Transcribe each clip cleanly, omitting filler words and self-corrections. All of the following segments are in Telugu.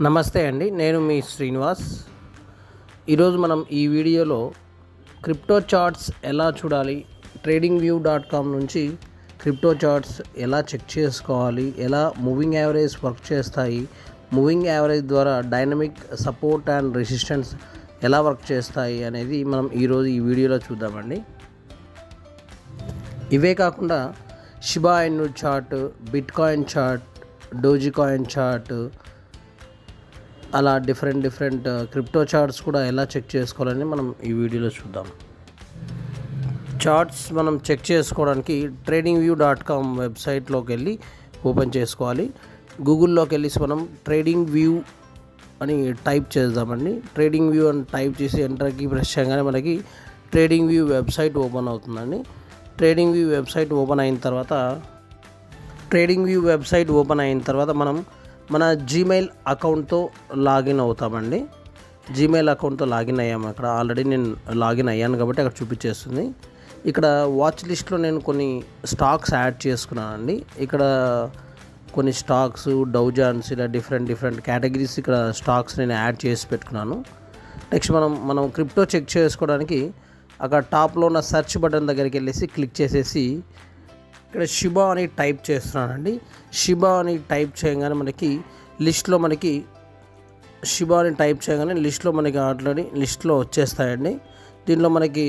నమస్తే అండి, నేను మీ శ్రీనివాస్. ఈరోజు మనం ఈ వీడియోలో క్రిప్టో చార్ట్స్ ఎలా చూడాలి, tradingview.com నుంచి క్రిప్టో చార్ట్స్ ఎలా చెక్ చేసుకోవాలి, ఎలా మూవింగ్ యావరేజ్ వర్క్ చేస్తాయి, మూవింగ్ యావరేజ్ ద్వారా డైనమిక్ సపోర్ట్ అండ్ రెసిస్టెన్స్ ఎలా వర్క్ చేస్తాయి అనేది మనం ఈరోజు ఈ వీడియోలో చూద్దామండి. ఇవే కాకుండా Shiba Inu chart, Bitcoin chart, Dogecoin chart, అలా డిఫరెంట్ క్రిప్టో చార్ట్స్ కూడా ఎలా చెక్ చేసుకోవాలని మనం ఈ వీడియోలో చూద్దాం. చార్ట్స్ మనం చెక్ చేసుకోవడానికి tradingview.com వెబ్సైట్లోకి వెళ్ళి ఓపెన్ చేసుకోవాలి. గూగుల్లోకి వెళ్ళి మనం ట్రేడింగ్ వ్యూ అని టైప్ చేద్దామండి. ట్రేడింగ్ వ్యూ అని టైప్ చేసి ఎంటర్కి ప్రెస్ చేయగానే మనకి ట్రేడింగ్ వ్యూ వెబ్సైట్ ఓపెన్ అవుతుందండి. ట్రేడింగ్ వ్యూ వెబ్సైట్ ఓపెన్ అయిన తర్వాత మనం మన జీమెయిల్ అకౌంట్తో లాగిన్ అవుతామండి. జీమెయిల్ అకౌంట్తో లాగిన్ అయ్యాము. అక్కడ ఆల్రెడీ నేను లాగిన్ అయ్యాను కాబట్టి అక్కడ చూపించేస్తుంది. ఇక్కడ వాచ్ లిస్ట్లో నేను కొన్ని స్టాక్స్ యాడ్ చేసుకున్నానండి. ఇక్కడ కొన్ని స్టాక్స్, డౌజాన్స్, ఇలా డిఫరెంట్ కేటగిరీస్ ఇక్కడ స్టాక్స్ నేను యాడ్ చేసి పెట్టుకున్నాను. నెక్స్ట్ మనం క్రిప్టో చెక్ చేసుకోవడానికి అక్కడ టాప్లో ఉన్న సెర్చ్ బటన్ దగ్గరికి వెళ్ళేసి క్లిక్ చేసేసి ఇక్కడ షిబా అని టైప్ చేస్తున్నానండి. షిబా అని టైప్ చేయగానే మనకి లిస్ట్లో ఆల్రెడీ లిస్ట్లో వచ్చేస్తాయండి. దీనిలో మనకి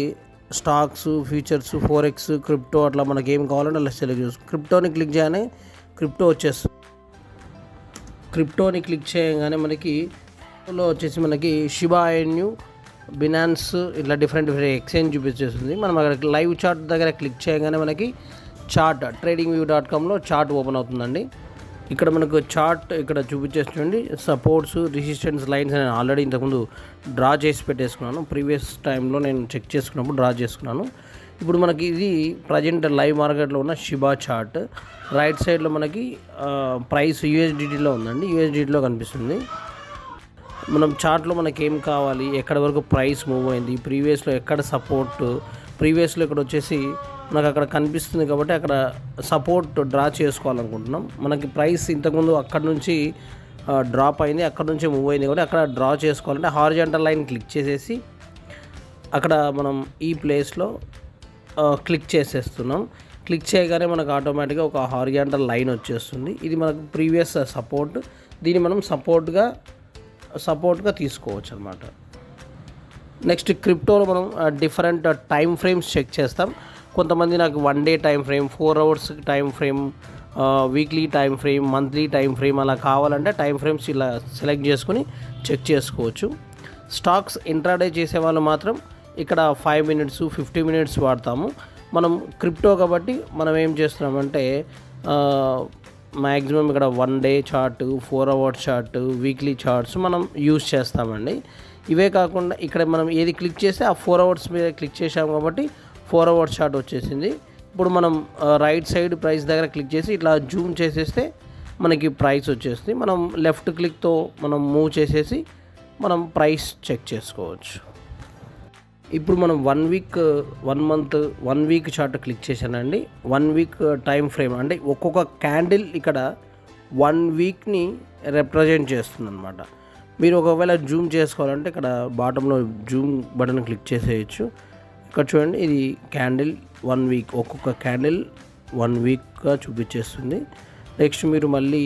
స్టాక్స్, ఫ్యూచర్స్, ఫోరెక్స్, క్రిప్టో అట్లా మనకి ఏం కావాలంటే అలా సెలెక్ట్ చేసుకో. క్రిప్టోని క్లిక్ చేయగానే క్రిప్టో వచ్చేస్తుంది. క్రిప్టోని క్లిక్ చేయగానే మనకి మనకి షిబాఇను, బినాన్స్ ఇట్లా డిఫరెంట్ ఎక్స్చేంజ్ చూపించేస్తుంది. మనం అక్కడ లైవ్ చార్ట్ దగ్గర క్లిక్ చేయగానే మనకి చార్ట్ tradingview.comలో చార్ట్ ఓపెన్ అవుతుందండి. ఇక్కడ మనకు చార్ట్ ఇక్కడ చూపించేస్తుంది. సపోర్ట్స్, రెసిస్టెన్స్ లైన్స్ నేను ఆల్రెడీ ఇంతకుముందు డ్రా చేసి పెట్టేసుకున్నాను. ప్రీవియస్ టైంలో నేను చెక్ చేసుకున్నప్పుడు డ్రా చేసుకున్నాను. ఇప్పుడు మనకి ఇది ప్రజెంట్ లైవ్ మార్కెట్లో ఉన్న షిబా చార్ట్. రైట్ సైడ్లో మనకి ప్రైస్ యూఎస్డిటీలో ఉందండి. యూఎస్డిటీలో కనిపిస్తుంది. మనం చార్ట్లో మనకి ఏం కావాలి, ఎక్కడ వరకు ప్రైస్ మూవ్ అయింది, ప్రీవియస్లో ఎక్కడ సపోర్ట్, ప్రీవియస్లో ఇక్కడ వచ్చేసి మనకు అక్కడ కనిపిస్తుంది కాబట్టి అక్కడ సపోర్ట్ డ్రా చేసుకోవాలనుకుంటున్నాం. మనకి ప్రైస్ ఇంతకుముందు అక్కడ నుంచి డ్రాప్ అయింది, అక్కడ నుంచి మూవ్ అయింది కాబట్టి అక్కడ డ్రా చేసుకోవాలంటే హారిజాంటల్ లైన్ క్లిక్ చేసేసి అక్కడ మనం ఈ ప్లేస్లో క్లిక్ చేసేస్తున్నాం. క్లిక్ చేయగానే మనకు ఆటోమేటిక్గా ఒక హారిజాంటల్ లైన్ వచ్చేస్తుంది. ఇది మనకు ప్రీవియస్ సపోర్ట్. దీన్ని మనం సపోర్ట్గా తీసుకోవచ్చు అన్నమాట. నెక్స్ట్ క్రిప్టోలో మనం డిఫరెంట్ టైం ఫ్రేమ్స్ చెక్ చేస్తాం. కొంతమంది నాకు 1 day time frame, 4 hours time frame, weekly time frame, monthly time frame అలా కావాలంటే టైం ఫ్రేమ్స్ ఇలా సెలెక్ట్ చేసుకుని చెక్ చేసుకోవచ్చు. స్టాక్స్ ఇంట్రాడే చేసే వాళ్ళు మాత్రం ఇక్కడ 5 మినిట్స్, 50 మినిట్స్ వాడతాము. మనం క్రిప్టో కాబట్టి మనం ఏం చేస్తున్నామంటే మ్యాక్సిమం ఇక్కడ 1 day chart, 4 hours chart, weekly charts మనం యూజ్ చేస్తామండి. ఇవే కాకుండా ఇక్కడ మనం ఏది క్లిక్ చేస్తే ఆ 4 అవర్స్ మీద క్లిక్ చేసాము కాబట్టి 4 అవర్స్ చార్ట్ వచ్చేసింది. ఇప్పుడు మనం రైట్ సైడ్ ప్రైస్ దగ్గర క్లిక్ చేసి ఇట్లా జూమ్ చేసేస్తే మనకి ప్రైస్ వచ్చేస్తుంది. మనం లెఫ్ట్ క్లిక్తో మనం మూవ్ చేసేసి మనం ప్రైస్ చెక్ చేసుకోవచ్చు. ఇప్పుడు మనం 1 week, 1 month, 1 week chart click చేశానండి. 1 వీక్ టైం ఫ్రేమ్ అంటే ఒక్కొక్క క్యాండిల్ ఇక్కడ 1 వీక్ని రిప్రజెంట్ చేస్తుంది అనమాట. మీరు ఒకవేళ జూమ్ చేసుకోవాలంటే ఇక్కడ బాటంలో జూమ్ బటన్ క్లిక్ చేసేయచ్చు. ఇక్కడ చూడండి, ఇది క్యాండిల్ 1 వీక్, ఒక్కొక్క క్యాండిల్ 1 వీక్గా చూపించేస్తుంది. నెక్స్ట్ మీరు మళ్ళీ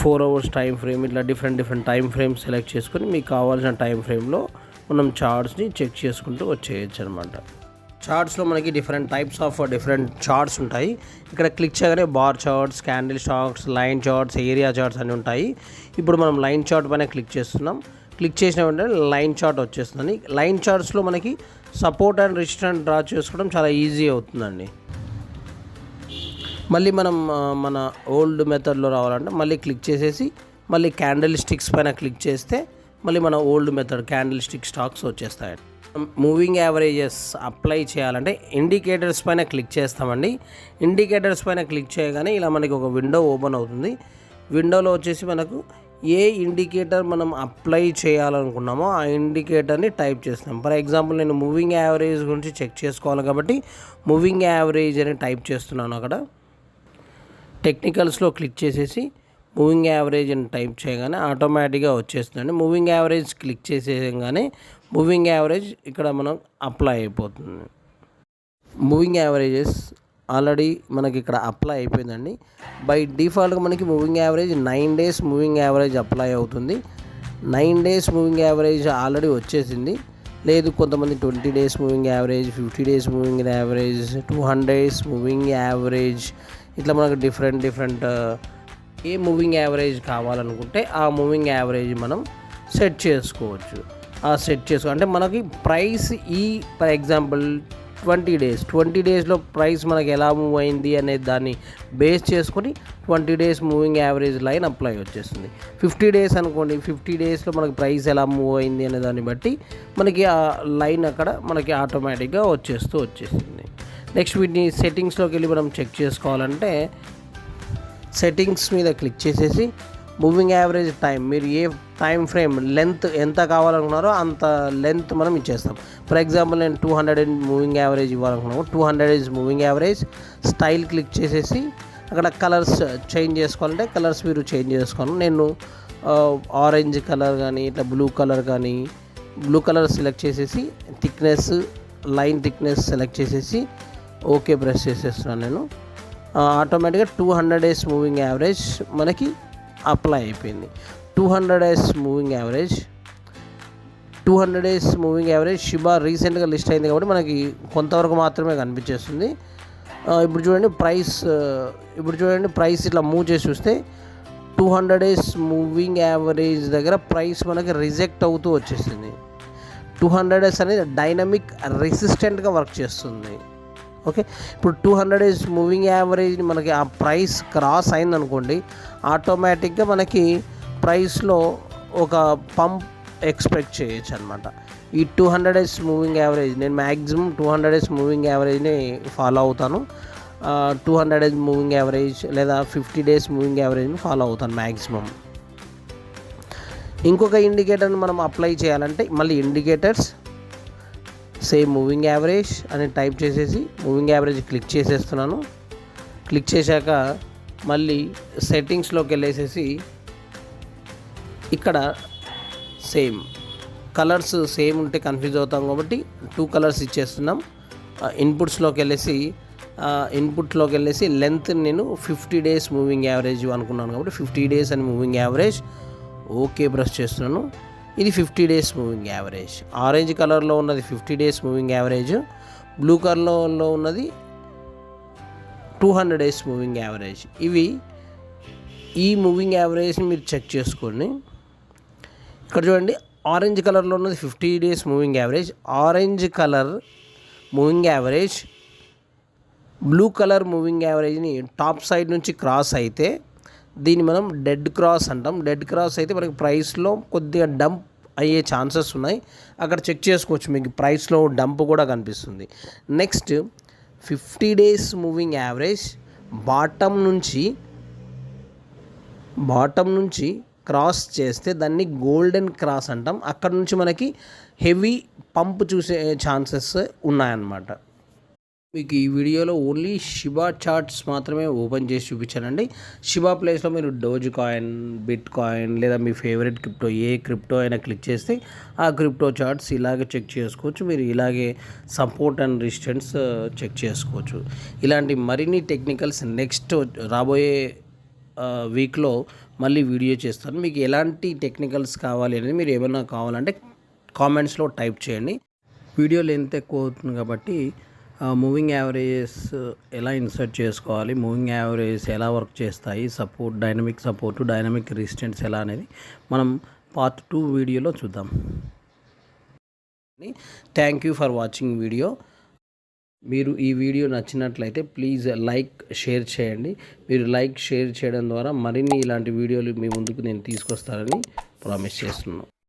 4 అవర్స్ టైం ఫ్రేమ్, ఇట్లా డిఫరెంట్ టైం ఫ్రేమ్ సెలెక్ట్ చేసుకొని మీకు కావాల్సిన టైం ఫ్రేమ్లో మనం చార్ట్స్ని చెక్ చేసుకుంటూ వచ్చేయచ్చు అనమాట. చార్ట్స్లో మనకి డిఫరెంట్ చార్ట్స్ ఉంటాయి. ఇక్కడ క్లిక్ చేయగానే bar charts, candle charts, line charts, area charts అన్నీ ఉంటాయి. ఇప్పుడు మనం లైన్ చార్ట్ పైన క్లిక్ చేస్తున్నాం. క్లిక్ చేసిన వెంటనే లైన్ చార్ట్ వచ్చేస్తుంది. లైన్ చార్ట్స్లో మనకి సపోర్ట్ అండ్ రెసిస్టెన్స్ డ్రా చేసుకోవడం చాలా ఈజీ అవుతుందండి. మళ్ళీ మనం మన ఓల్డ్ మెథడ్లో రావాలంటే మళ్ళీ క్లిక్ చేసేసి మళ్ళీ క్యాండిల్ స్టిక్స్ పైన క్లిక్ చేస్తే మళ్ళీ మన old method candle stick stocks వచ్చేస్తాయి. మూవింగ్ యావరేజెస్ అప్లై చేయాలంటే ఇండికేటర్స్ పైన క్లిక్ చేస్తామండి. ఇండికేటర్స్ పైన క్లిక్ చేయగానే ఇలా మనకి ఒక విండో ఓపెన్ అవుతుంది. విండోలో వచ్చేసి మనకు ఏ ఇండికేటర్ మనం అప్లై చేయాలనుకున్నామో ఆ ఇండికేటర్ని టైప్ చేస్తాం. ఫర్ ఎగ్జాంపుల్ నేను మూవింగ్ యావరేజ్ గురించి చెక్ చేసుకోవాలి కాబట్టి మూవింగ్ యావరేజ్ అని టైప్ చేస్తున్నాను. అక్కడ టెక్నికల్స్లో క్లిక్ చేసేసి మూవింగ్ యావరేజ్ అని టైప్ చేయగానే ఆటోమేటిక్గా వచ్చేస్తుందండి. మూవింగ్ యావరేజ్ క్లిక్ చేసేయగానే మూవింగ్ యావరేజ్ ఇక్కడ మనం అప్లై అయిపోతుంది. మూవింగ్ యావరేజెస్ ఆల్రెడీ మనకి ఇక్కడ అప్లై అయిపోయిందండి. బై డిఫాల్ట్గా మనకి moving average 9 days moving average apply అవుతుంది. 9 days మూవింగ్ యావరేజ్ ఆల్రెడీ వచ్చేసింది. లేదు కొంతమంది 20 days moving average, 50 days moving average, 200 days moving average, ఇట్లా మనకు డిఫరెంట్ ఏ మూవింగ్ యావరేజ్ కావాలనుకుంటే ఆ మూవింగ్ యావరేజ్ మనం సెట్ చేసుకోవచ్చు. అంటే మనకి ప్రైస్ ఫర్ ఎగ్జాంపుల్ 20 daysలో ప్రైస్ మనకి ఎలా మూవ్ అయింది అనే దాన్ని బేస్ చేసుకొని 20 days moving average line apply వచ్చేస్తుంది. 50 days అనుకోండి, 50 daysలో మనకి ప్రైస్ ఎలా మూవ్ అయింది అనే దాన్ని బట్టి మనకి ఆ లైన్ అక్కడ మనకి ఆటోమేటిక్గా వచ్చేసింది. నెక్స్ట్ వీటిని సెట్టింగ్స్లోకి వెళ్ళి మనం చెక్ చేసుకోవాలంటే సెట్టింగ్స్ మీద క్లిక్ చేసేసి మూవింగ్ యావరేజ్ టైం, మీరు ఏ టైం ఫ్రేమ్ లెంత్ ఎంత కావాలనుకున్నారో అంత లెంత్ మనం ఇచ్చేస్తాం. ఫర్ ఎగ్జాంపుల్ నేను 200 మూవింగ్ యావరేజ్ ఇవ్వాలనుకున్నాను. 200 మూవింగ్ యావరేజ్ స్టైల్ క్లిక్ చేసేసి అక్కడ కలర్స్ చేంజ్ చేసుకోవాలంటే కలర్స్ మీరు చేంజ్ చేసుకోను. నేను ఆరెంజ్ కలర్ కానీ ఇట్లా బ్లూ కలర్ సెలెక్ట్ చేసేసి లైన్ థిక్నెస్ సెలెక్ట్ చేసేసి ఓకే ప్రెస్ చేసేస్తున్నాను. నేను ఆటోమేటిక్గా 200 days మూవింగ్ యావరేజ్ మనకి అప్లై అయిపోయింది. 200 days మూవింగ్ యావరేజ్ షిబా రీసెంట్గా లిస్ట్ అయింది కాబట్టి మనకి కొంతవరకు మాత్రమే కనిపించేస్తుంది. ఇప్పుడు చూడండి ప్రైస్ ఇట్లా మూవ్ చేసి చూస్తే 200 days మూవింగ్ యావరేజ్ దగ్గర ప్రైస్ మనకి రిజెక్ట్ అవుతూ వచ్చేసింది. 200 days అనేది డైనమిక్ రెసిస్టెంట్గా వర్క్ చేస్తుంది. ఓకే, ఇప్పుడు 200 days మూవింగ్ యావరేజ్ మనకి ఆ ప్రైస్ క్రాస్ అయిందనుకోండి, ఆటోమేటిక్గా మనకి ప్రైస్లో ఒక పంప్ ఎక్స్పెక్ట్ చేయొచ్చు అనమాట. ఈ 200 days మూవింగ్ యావరేజ్ నేను మ్యాక్సిమం 200 days మూవింగ్ యావరేజ్ని ఫాలో అవుతాను. 200 days మూవింగ్ యావరేజ్ లేదా 50 days మూవింగ్ యావరేజ్ని ఫాలో అవుతాను మ్యాక్సిమం. ఇంకొక ఇండికేటర్ని మనం అప్లై చేయాలంటే మళ్ళీ ఇండికేటర్స్ సేమ్ మూవింగ్ యావరేజ్ అని టైప్ చేసేసి మూవింగ్ యావరేజ్ క్లిక్ చేసేస్తున్నాను. క్లిక్ చేశాక మళ్ళీ సెట్టింగ్స్లోకి వెళ్ళేసేసి ఇక్కడ సేమ్ కలర్స్ సేమ్ ఉంటే కన్ఫ్యూజ్ అవుతాం కాబట్టి 2 colors ఇచ్చేస్తున్నాం. ఇన్పుట్స్లోకి వెళ్ళేసి లెంత్ నేను 50 days మూవింగ్ యావరేజ్ అనుకున్నాను కాబట్టి 50 days అని మూవింగ్ యావరేజ్ ఓకే ప్రెస్ చేస్తున్నాను. ఇది 50 days మూవింగ్ యావరేజ్. ఆరెంజ్ కలర్లో ఉన్నది 50 days మూవింగ్ యావరేజ్, బ్లూ కలర్లో ఉన్నది 200 days మూవింగ్ యావరేజ్. ఈ మూవింగ్ యావరేజ్ని మీరు చెక్ చేసుకోండి. ఇక్కడ చూడండి, ఆరెంజ్ కలర్లో ఉన్నది 50 days moving average. Orange colour moving average blue colour moving యావరేజ్ని టాప్ సైడ్ నుంచి క్రాస్ అయితే దీన్ని మనం డెడ్ క్రాస్ అంటాం. డెడ్ క్రాస్ అయితే మనకి ప్రైస్లో కొద్దిగా డంప్ అయ్యే ఛాన్సెస్ ఉన్నాయి. అక్కడ చెక్ చేసుకోవచ్చు, మీకు ప్రైస్లో డంప్ కూడా కనిపిస్తుంది. Next 50 days moving average bottom నుంచి క్రాస్ చేస్తే దాన్ని గోల్డెన్ క్రాస్ అంటాం. అక్కడ నుంచి మనకి హెవీ పంప్ చూసే ఛాన్సెస్ ఉన్నాయన్నమాట. మీకు ఈ వీడియోలో ఓన్లీ షిబా చార్ట్స్ మాత్రమే ఓపెన్ చేసి చూపించానండి. షిబా ప్లేస్లో మీరు డోజ్ కాయిన్, బిట్ కాయిన్ లేదా మీ ఫేవరెట్ క్రిప్టో ఏ క్రిప్టో అయినా క్లిక్ చేస్తే ఆ క్రిప్టో చార్ట్స్ ఇలాగే చెక్ చేసుకోవచ్చు. మీరు ఇలాగే సపోర్ట్ అండ్ రెసిస్టెన్స్ చెక్ చేసుకోవచ్చు. ఇలాంటి మరిన్ని టెక్నికల్స్ నెక్స్ట్ రాబోయే వీక్లో మళ్ళీ వీడియో చేస్తాను. మీకు ఎలాంటి టెక్నికల్స్ కావాలి అనేది మీరు ఏమైనా కావాలంటే కామెంట్స్లో టైప్ చేయండి. వీడియో లెంత్ ఎక్కువ అవుతుంది కాబట్టి మూవింగ్ యావరేజెస్ ఎలా ఇన్సర్ట్ చేసుకోవాలి, మూవింగ్ యావరేజెస్ ఎలా వర్క్ చేస్తాయి, డైనమిక్ సపోర్టు, డైనమిక్ రెసిస్టెన్స్ ఎలా అనేది మనం పార్ట్ 2 వీడియోలో చూద్దాం. Thank you for watching video. మీరు ఈ వీడియో నచ్చినట్లయితే ప్లీజ్ షేర్ చేయండి. మీరు షేర్ చేయడం ద్వారా మరిన్ని ఇలాంటి వీడియోలు మీ ముందుకు నేను తీసుకొస్తానని ప్రామిస్ చేస్తున్నాను.